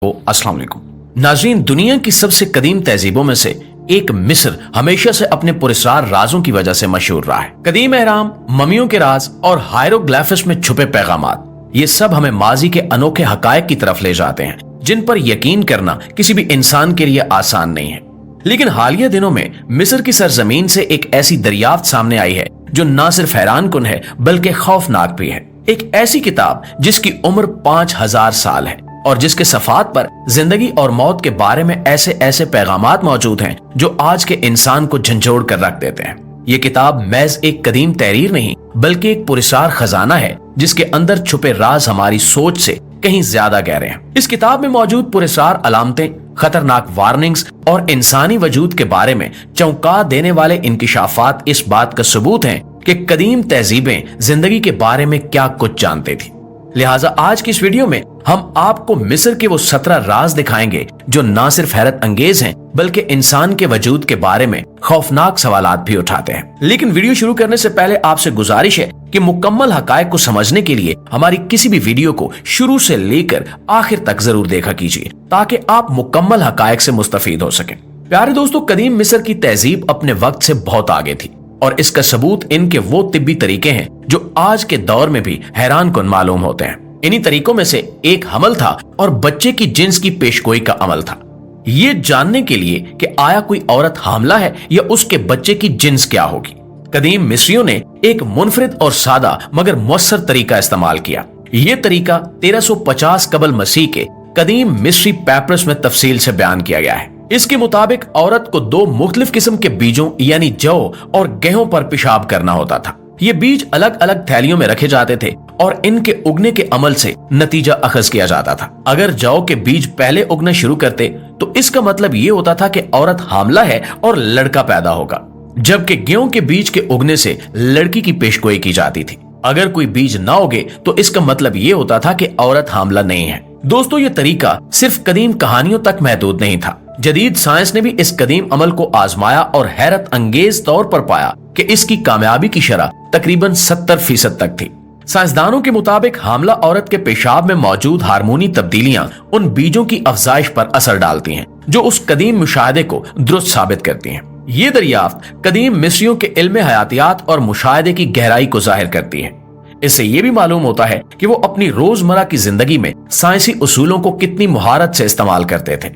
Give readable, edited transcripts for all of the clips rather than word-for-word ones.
अस्सलाम वालेकुम नाज़रीन, दुनिया की सबसे कदीम तहजीबों में से एक मिस्र हमेशा से अपने पुरस्कार राजों की वजह से मशहूर रहा है। कदीम एहराम, ममियों के राज और हायरोग्लिफिक्स में छुपे पैगामात, ये सब हमें माजी के अनोखे हकायक की तरफ ले जाते हैं जिन पर यकीन करना किसी भी इंसान के लिए आसान नहीं है। लेकिन हालिया दिनों में मिस्र की सरजमीन से एक ऐसी दरियाफ्त सामने आई है जो न सिर्फ हैरान कुन है बल्कि खौफनाक भी है। एक ऐसी किताब जिसकी उम्र 5000 साल है और जिसके सफात पर जिंदगी और मौत के बारे में ऐसे ऐसे पैगामात मौजूद हैं जो आज के इंसान को झंझोड़ कर रख देते हैं। ये किताब महज एक कदीम तहरीर नहीं बल्कि एक पुरस्कार खजाना है जिसके अंदर छुपे राज हमारी सोच से कहीं ज्यादा गहरे हैं। इस किताब में मौजूद पुरस्कार अलामतें, खतरनाक वार्निंग्स और इंसानी वजूद के बारे में चौंका देने वाले इंकिशाफात इस बात का सबूत हैं कि कदीम तहजीबें जिंदगी के बारे में क्या कुछ जानते थी। लिहाजा आज की इस वीडियो में हम आपको मिस्र के वो 17 राज दिखाएंगे जो न सिर्फ हैरत अंगेज हैं बल्कि इंसान के वजूद के बारे में खौफनाक सवालात भी उठाते हैं। लेकिन वीडियो शुरू करने से पहले आपसे गुजारिश है कि मुकम्मल हकायक को समझने के लिए हमारी किसी भी वीडियो को शुरू से लेकर आखिर तक जरूर देखा कीजिए ताकि आप मुकम्मल हकायक से मुस्तफीद हो सकें। प्यारे दोस्तों, कदीम मिस्र की तहजीब अपने वक्त से बहुत आगे थी और इसका सबूत इनके वो तिब्बी तरीके हैं जो आज के दौर में भी हैरान कुन मालूम होते हैं। इन्हीं तरीकों में से एक हमल था और बच्चे की जिन्स की पेशगोई का अमल था। ये जानने के लिए कि आया कोई औरत हामला है या उसके बच्चे की जिन्स क्या होगी, कदीम मिस्रियों ने एक मुनफरिद और सादा मगर मुअस्सर तरीका इस्तेमाल किया। ये तरीका 1350 कबल मसीह के कदीम मिस्री पैपरस में तफसील से बयान किया गया है। इसके मुताबिक औरत को 2 मुख्तलिफ किस्म के बीजों यानी जौ और गेहूं पर पेशाब करना होता था। ये बीज अलग अलग थैलियों में रखे जाते थे और इनके उगने के अमल से नतीजा अखज किया जाता था। अगर जौ के बीज पहले उगना शुरू करते तो इसका मतलब ये होता था कि औरत हामला है और लड़का पैदा होगा, जबकि गेहूं के बीज के उगने से लड़की की पेशगोई की जाती थी। अगर कोई बीज ना उगे तो इसका मतलब ये होता था कि औरत हामला नहीं है। दोस्तों, ये तरीका सिर्फ कदीम कहानियों तक महदूद नहीं था। जदीद साइंस ने भी इस कदीम अमल को आजमाया और हैरत अंगेज तौर पर पाया कि इसकी कामयाबी की शरह तकरीबन 70% तक थी। साइंसदानों के मुताबिक हामला औरत के पेशाब में मौजूद हार्मोनी तब्दीलियां उन बीजों की अफजाइश पर असर डालती हैं जो उस कदीम मुशाहदे को दुरुस्त साबित करती हैं। ये दरियाफ्त कदीम मिस्रियों के इल्म हयातियात और मुशाहदे की गहराई को जाहिर करती है। इससे ये भी मालूम होता है कि वो अपनी रोजमर्रा की जिंदगी में साइंसी उसूलों को कितनी मुहारत से इस्तेमाल करते थे।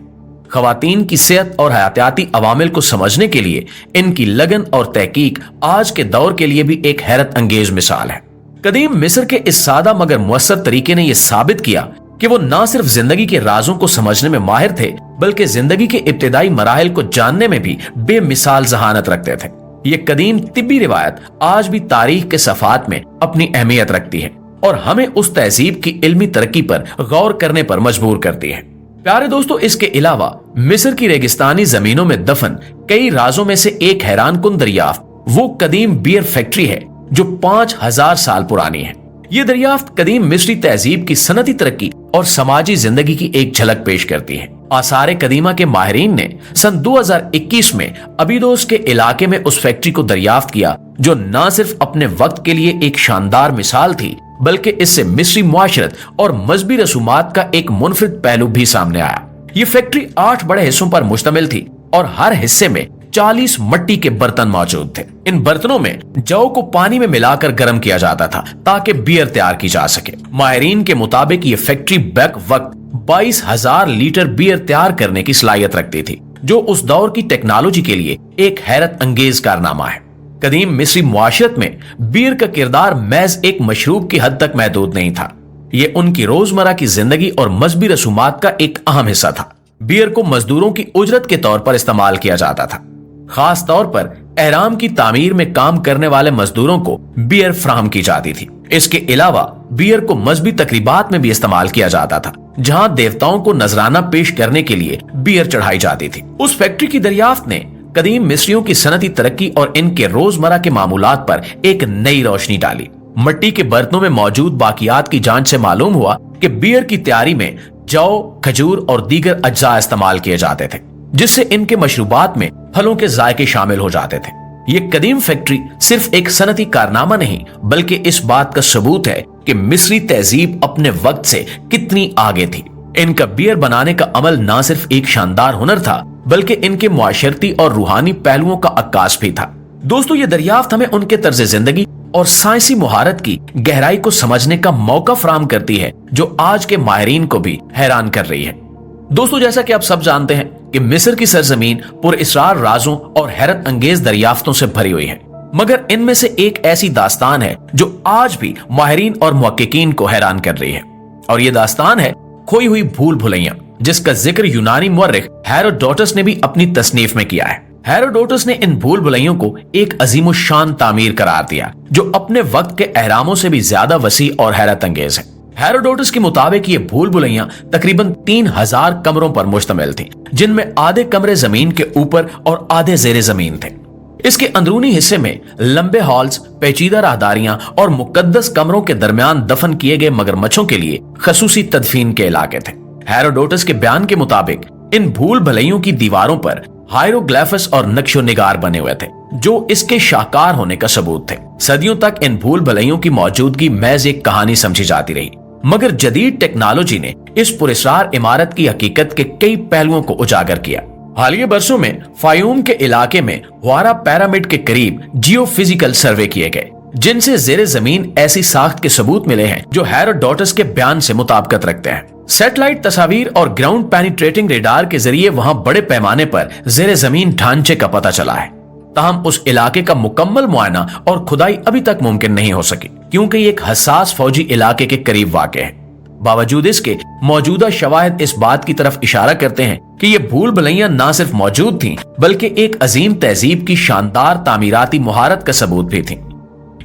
खवातीन की सेहत और हयातियाती अवामिल को समझने के लिए इनकी लगन और तहकीक आज के दौर के लिए भी एक हैरत अंगेज मिसाल है। कदीम मिस्र के इस सादा मगर मुअस्सर तरीके ने यह साबित किया कि वो न सिर्फ जिंदगी के राजों को समझने में माहिर थे बल्कि जिंदगी के इब्तिदाई मराहिल को जानने में भी बेमिसाल जहानत रखते थे। ये कदीम तिब्बी रिवायत आज भी तारीख के सफात में अपनी अहमियत रखती है और हमें उस तहजीब की इल्मी तरक्की पर गौर करने पर मजबूर करती है। प्यारे दोस्तों, इसके अलावा मिस्र की रेगिस्तानी जमीनों में दफन कई राजों में से एक हैरान कुन दरियाफ्त वो कदीम बियर फैक्ट्री है जो 5000 साल पुरानी है। ये दरियाफ्त कदीम मिस्री तहजीब की सनती तरक्की और समाजी जिंदगी की एक झलक पेश करती है। आसार कदीमा के माहिरीन ने सन 2021 में अबीदोस के इलाके में उस फैक्ट्री को दरियाफ्त किया जो न सिर्फ अपने वक्त के लिए एक शानदार मिसाल थी बल्कि इससे मिस्री मुआशरत और मजहबी रसूमात का एक मुनफरिद पहलू भी सामने आया। ये फैक्ट्री 8 बड़े हिस्सों पर मुश्तमिल थी और हर हिस्से में 40 मिट्टी के बर्तन मौजूद थे। इन बर्तनों में जौ को पानी में मिलाकर गर्म किया जाता था ताकि बियर तैयार की जा सके। माहिरीन के मुताबिक ये फैक्ट्री बैक वक्त 22,000 लीटर बियर तैयार करने की सलाहियत रखती थी जो उस दौर की टेक्नोलॉजी के लिए एक हैरत अंगेज कारनामा है। कदीम मिस्री मुआशरत में बियर का किरदार महज एक मशरूब की हद तक महदूद नहीं था। ये उनकी रोजमर्रा की जिंदगी और मजहबी रसूमात का एक अहम हिस्सा था। बियर को मजदूरों की उजरत के तौर पर इस्तेमाल किया जाता था। खास तौर पर एहराम की तामीर में काम करने वाले मजदूरों को बियर फराहम की जाती थी। इसके अलावा बियर को मजहबी तकरीबात में भी इस्तेमाल किया जाता था जहां देवताओं को नजराना पेश करने के लिए बियर चढ़ाई जाती थी। उस फैक्ट्री की दरियाफ्त ने कदीम मिस्रियों की सनती तरक्की और इनके रोजमर्रा के मामूलात पर एक नई रोशनी डाली। मिट्टी के बर्तनों में मौजूद बाकियात की जांच से मालूम हुआ कि बियर की तैयारी में जौ, खजूर और दीगर अज्जा इस्तेमाल किए जाते थे जिससे इनके मशरूबात में फलों के जायके शामिल हो जाते थे। ये कदीम फैक्ट्री सिर्फ एक सनती कारनामा नहीं बल्कि इस बात का सबूत है कि मिस्री तहजीब अपने वक्त से कितनी आगे थी। इनका बियर बनाने का अमल न सिर्फ एक शानदार हुनर था बल्कि इनके मुआशरती और रूहानी पहलुओं का अक्कास भी था। दोस्तों, ये दरियाफ्त हमें उनके तर्ज जिंदगी और साइंसी मुहारत की गहराई को समझने का मौका फराहम करती है जो आज के माहिरीन को भी हैरान कर रही है। दोस्तों, जैसा कि आप सब जानते हैं कि मिस्र की सरजमीन पुरअसरार राजों और हैरत अंगेज दरियाफ्तों से भरी हुई है, मगर इनमें से एक ऐसी दास्तान है जो आज भी माहिरीन और मुहक्किकीन को हैरान कर रही है, और ये दास्तान है खोई हुई भूल भुलैया, जिसका जिक्र यूनानी मुअर्रिख हेरोडोटस ने भी अपनी तसनीफ में किया है। हेरोडोटस ने इन भूल भुलैयों को एक अजीम शान तामीर करार दिया जो अपने वक्त के अहरामों से भी ज्यादा वसी और हैरत अंगेज है। हेरोडोटस के मुताबिक ये भूल भुलैया तकरीबन 3000 कमरों पर मुश्तमिल थी, जिनमें आधे कमरे जमीन के ऊपर और आधे जेरे जमीन थे। इसके अंदरूनी हिस्से में लंबे हॉल्स, पेचीदा राहदारियां और मुकद्दस कमरों के दरमियान दफन किए गए मगरमच्छों के लिए खसूसी तदफीन के इलाके थे। हेरोडोटस के बयान के मुताबिक इन भूल भलैयों की दीवारों पर हायरोग्लिफस और नक्शो निगार बने हुए थे जो इसके शाहकार होने का सबूत थे। सदियों तक इन भूल भलैयों की मौजूदगी महज एक कहानी समझी जाती रही, मगर जदीद टेक्नोलॉजी ने इस पुरअसरार इमारत की हकीकत के कई पहलुओं को उजागर किया। हालिया बरसों में फायूम के इलाके में हुआरा पिरामिड के करीब जियोफिजिकल सर्वे किए गए, जिनसे जेरे जमीन ऐसी साख्त के सबूत मिले हैं जो हेरोडोटस के बयान से मुताबिकत रखते हैं। सैटेलाइट तस्वीर और ग्राउंड पेनिट्रेटिंग रेडार के जरिए वहां बड़े पैमाने पर जेरे जमीन ढांचे का पता चला है। ताहम उस इलाके का मुकम्मल मुआयना और खुदाई अभी तक मुमकिन नहीं हो सकी, क्योंकि ये एक हसास फौजी इलाके के करीब वाक़ है। बावजूद इसके मौजूदा शवाहिद इस बात की तरफ इशारा करते हैं कि ये भूल भुलैया न सिर्फ मौजूद थीं, बल्कि एक अजीम तहजीब की शानदार तामीराती मुहारत का सबूत भी थीं।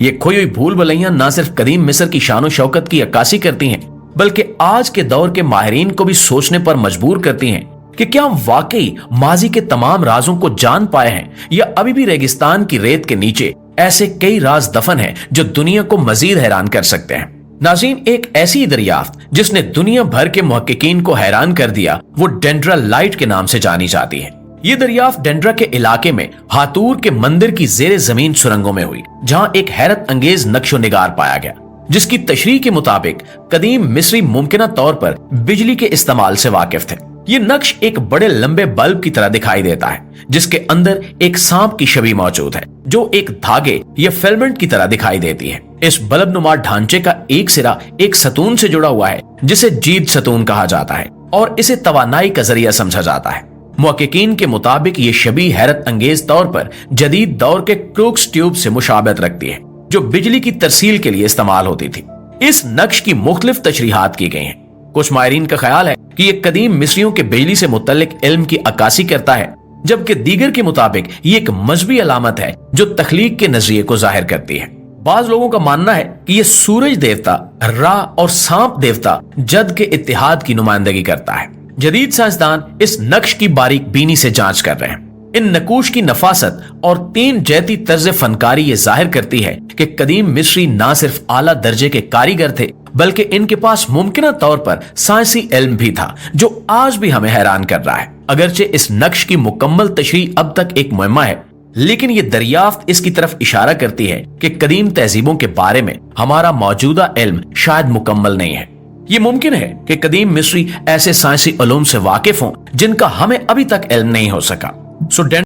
ये खोई हुई भूल भुलैया न सिर्फ कदीम मिस्र की शान और शौकत की अक्कासी करती हैं, बल्कि आज के दौर के माहिरीन को भी सोचने पर मजबूर करती हैं कि क्या हम वाकई माजी के तमाम राजों को जान पाए हैं, या अभी भी रेगिस्तान की रेत के नीचे ऐसे कई राज दफन हैं जो दुनिया को मजीद हैरान कर सकते हैं। नाज़रीन, एक ऐसी दरियाफ्त जिसने दुनिया भर के मुहक्किकीन को हैरान कर दिया वो डेंड्रालाइट के नाम से जानी जाती है। ये दरियाफ्त डेंड्रा के इलाके में हातूर के मंदिर की जेरे जमीन सुरंगों में हुई, जहां एक हैरत अंगेज नक्शो निगार पाया गया जिसकी तशरीह के मुताबिक कदीम मिस्री मुमकिना तौर पर बिजली के इस्तेमाल से वाकिफ थे। ये नक्श एक बड़े लंबे बल्ब की तरह दिखाई देता है जिसके अंदर एक सांप की छवि मौजूद है जो एक धागे या फिलामेंट की तरह दिखाई देती है। इस बल्ब नुमा ढांचे का एक सिरा एक सतून से जुड़ा हुआ है जिसे जीद सतून कहा जाता है और इसे तवानाई का जरिया समझा जाता है। मुहक्किकीन के मुताबिक ये छवि हैरत अंगेज तौर पर जदीद दौर के क्रूक्स ट्यूब से मुशाबहत रखती है जो बिजली की तरसील के लिए इस्तेमाल होती थी। इस नक्श की मुख्तलिफ तशरीहात की गई हैं। कुछ माहिरीन का ख्याल है कि ये कदीम मिस्रियों के बिजली से मुतल्लिक इल्म की अक्कासी करता है, जबकि दीगर के मुताबिक ये एक मजहबी अलामत है जो तख्लीक के नजरिए को जाहिर करती है। बाज लोगों का मानना है कि ये सूरज देवता, रा और सांप देवता जद के इत्तिहाद की नुमाइंदगी करता है। जदीद साइंसदान इस नक्श की बारीक बीनी से जांच कर रहे हैं। इन नकूश की नफासत और तीन जैती तर्ज फनकारी ये जाहिर करती है कि कदीम मिस्री ना सिर्फ आला दर्जे के कारीगर थे, बल्कि इनके पास मुमकिना तौर पर साइंसी इल्म भी था जो आज भी हमें हैरान कर रहा है। अगरचे इस नक्श की मुकम्मल तशरीह अब तक एक मुहिम्मा है, लेकिन ये दरियाफ्त इसकी तरफ इशारा करती है कि कदीम तहजीबों के बारे में हमारा मौजूदा इल्म शायद मुकम्मल नहीं है। ये मुमकिन है कि कदीम मिस्री ऐसे साइंसी उलूम से वाकिफ हों जिनका हमें अभी तक इल्म नहीं हो सका। सो